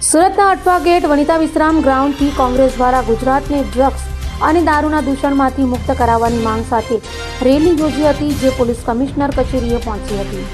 સુરતના અઠવા ગેટ વનિતા વિશ્રામ ગ્રાઉન્ડથી કોંગ્રેસ દ્વારા ગુજરાતને ડ્રગ્સ અને દારૂના દૂષણમાંથી મુક્ત કરાવવાની માંગ સાથે રેલી યોજી હતી, જે પોલીસ કમિશનર કચેરીએ પહોંચી હતી.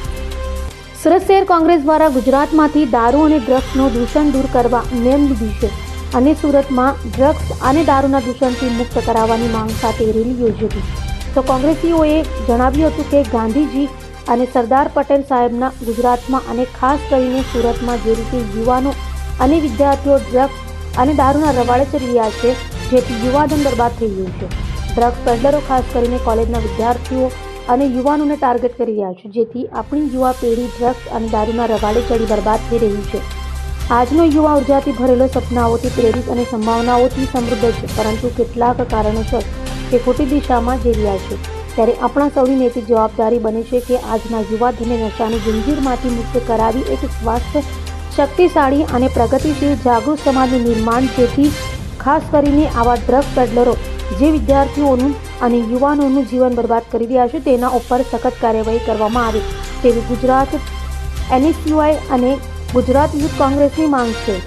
સુરત શહેર કોંગ્રેસ દ્વારા ગુજરાતમાંથી દારૂ અને ડ્રગ્સનું દૂષણ દૂર કરવા નેમ લીધી છે અને સુરતમાં ડ્રગ્સ અને દારૂના દૂષણથી મુક્ત કરાવવાની માંગ સાથે રેલી યોજી હતી. તો કોંગ્રેસીઓએ જણાવ્યું હતું કે ગાંધીજી અને સરદાર પટેલ સાહેબના ગુજરાતમાં અને ખાસ કરીને સુરતમાં જે રીતે યુવાનો અને વિદ્યાર્થીઓ ડ્રગ્સ અને દારૂના રવાડે ચડી રહ્યા છે, જેથી યુવાધન બરબાદ થઈ ગયું છે. ડ્રગ્સ પેડલરો ખાસ કરીને કોલેજના વિદ્યાર્થીઓ અને યુવાનોને ટાર્ગેટ કરી રહ્યા છે, જેથી આપણી યુવા પેઢી ડ્રગ્સ અને દારૂના રવાડે ચડી બરબાદ થઈ રહી છે. આજનો યુવા ઉર્જાથી ભરેલો સપનાઓથી પ્રેરિત અને સંભાવનાઓથી સમૃદ્ધ છે, પરંતુ કેટલાક કારણોસર તે ખોટી દિશામાં જઈ રહ્યા છે. ત્યારે આપણા સૌની નૈતિક જવાબદારી બને છે કે આજના યુવાધનને નશાની જંજીરમાંથી મુક્ત કરાવી એક સ્વાસ્થ્ય, શક્તિશાળી અને પ્રગતિશીલ જાગૃત સમાજનું નિર્માણ, જેથી ખાસ કરીને આવા ડ્રગ પેડલરો જે વિદ્યાર્થીઓનું અને યુવાનોનું જીવન બરબાદ કરી રહ્યા છે તેના ઉપર સખત કાર્યવાહી કરવામાં આવે તેવી ગુજરાત NSUI અને ગુજરાત યુથ કોંગ્રેસની માંગ છે.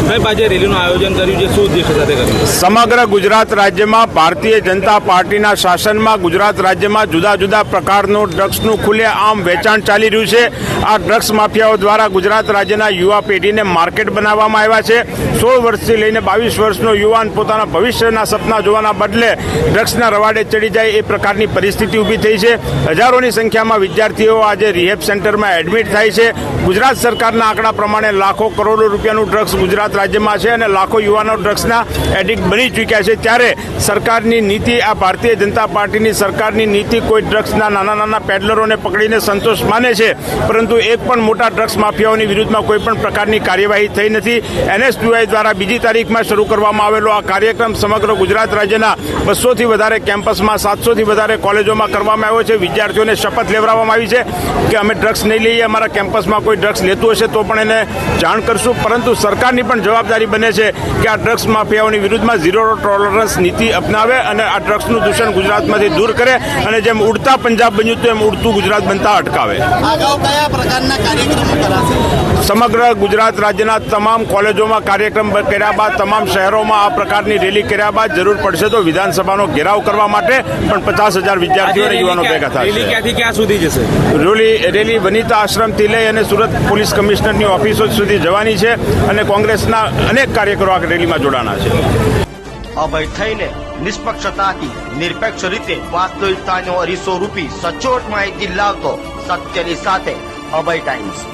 રેલીનું આયોજન કર્યું છે, શું ઉદ્દેશ્ય સાથે કર્યું? સમગ્ર ગુજરાત રાજ્યમાં ભારતીય જનતા પાર્ટીના શાસનમાં ગુજરાત રાજ્યમાં જુદા જુદા પ્રકારનું ડ્રગ્સનું ખુલ્લેઆમ વેચાણ ચાલી રહ્યું છે. આ ડ્રગ્સ માફિયાઓ દ્વારા ગુજરાત રાજ્યના યુવા પેઢીને માર્કેટ બનાવવામાં આવ્યા છે. 16 વર્ષથી લઈને 22 વર્ષનો યુવાન પોતાના ભવિષ્યના સપના જોવાના બદલે ડ્રગ્સના રવાડે ચડી જાય એ પ્રકારની પરિસ્થિતિ ઊભી થઈ છે. હજારોની સંખ્યામાં વિદ્યાર્થીઓ આજે રિહેબ સેન્ટરમાં એડમિટ થાય છે. ગુજરાત સરકારના આંકડા પ્રમાણે લાખો કરોડો રૂપિયાનું ડ્રગ્સ ગુજરાત રાજ્યમાં છે અને લાખો યુવાનો ડ્રગ્સના એડિક્ટ બની ચૂક્યા છે. ત્યારે સરકારની નીતિ, આ ભારતીય જનતા પાર્ટીની સરકારની નીતિ કોઈ ડ્રગ્સના નાના પેડલરોને પકડીને સંતોષ માને છે, પરંતુ એક પણ મોટા ડ્રગ્સ માફિયાઓની વિરુદ્ધમાં કોઈ પણ પ્રકારની કાર્યવાહી થઈ નથી. NSUI દ્વારા બીજી તારીખમાં શરૂ કરવામાં આવેલો આ કાર્યક્રમ સમગ્ર ગુજરાત રાજ્યના 200થી વધારે કેમ્પસમાં, 700થી વધારે કોલેજોમાં કરવામાં આવ્યો છે. વિદ્યાર્થીઓને શપથ લેવડાવવામાં આવી છે કે અમે ડ્રગ્સ નહીં લઈએ, અમારા કેમ્પસમાં કોઈ ડ્રગ્સ લેતું હશે તો પણ એને જાણ કરશું. પરંતુ સરકારની પણ જવાબદારી બને છે કે આ ડ્રગ્સ માફિયાઓની વિરુદ્ધમાં ઝીરો ટોલરન્સ નીતિ અપનાવે અને આ ડ્રગ્સનું દૂષણ ગુજરાતમાંથી દૂર કરે અને જેમ ઉડતા પંજાબ બન્યું તો એમ ઉડતું ગુજરાત બનતા અટકાવે. કયા પ્રકારના કાર્યક્રમો કરાશે? સમગ્ર ગુજરાત રાજ્યના તમામ કોલેજોમાં કાર્યક્રમ કર્યા બાદ, તમામ શહેરોમાં આ પ્રકારની રેલી કર્યા બાદ જરૂર પડશે તો વિધાનસભાનો ઘેરાવ કરવા માટે પણ 50,000 વિદ્યાર્થીઓ અને યુવાનો ભેગા થશે. રેલી ક્યાંથી ક્યાં સુધી જશે? રેલી વનિતા આશ્રમથી લઈ અને સુરત પોલીસ કમિશનરની ઓફિસો સુધી જવાની છે અને કોંગ્રેસના અનેક કાર્યકરો આ રેલીમાં જોડાના છે. અભય થઈને નિષ્પક્ષતાથી નિરપેક્ષ રીતે વાસ્તવિકતાનો અરીસો રૂપી સચોટ માહિતી લાવતો સત્યની સાથે અભય ટાઈમ્સ.